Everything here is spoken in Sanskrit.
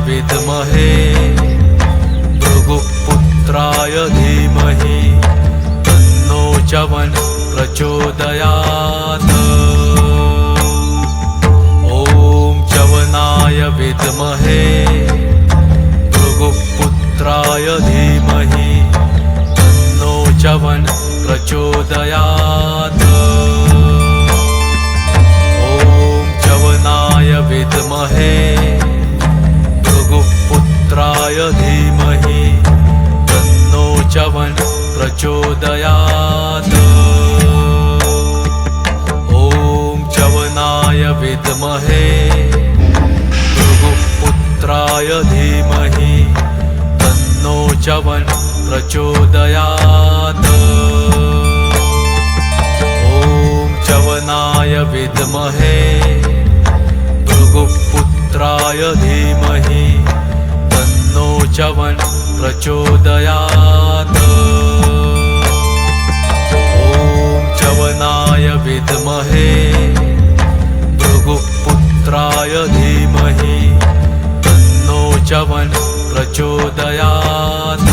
विद्महे भृगुपुत्राय धीमहि तन्नो च्यवन् प्रचोदयात्। ॐ च्यवनाय विद्महे भृगुपुत्राय धीमहि तन्नो च्यवन् प्रचोदयात्। ॐ च्यवनाय विद्महे भृगुपुत्राय धीमहि तन्नो च्यवन् प्रचोदयात्। ॐ च्यवनाय विद्महे भृगुपुत्राय धीमहि तन्नो च्यवन् प्रचोदयात्। ॐ च्यवनाय विद्महे भृगुपुत्राय धीमहि तन्नो च्यवन् प्रचोदयात्। ॐ च्यवनाय विद्महे भृगुपुत्राय धीमहि तन्नो च्यवन् प्रचोदयात्।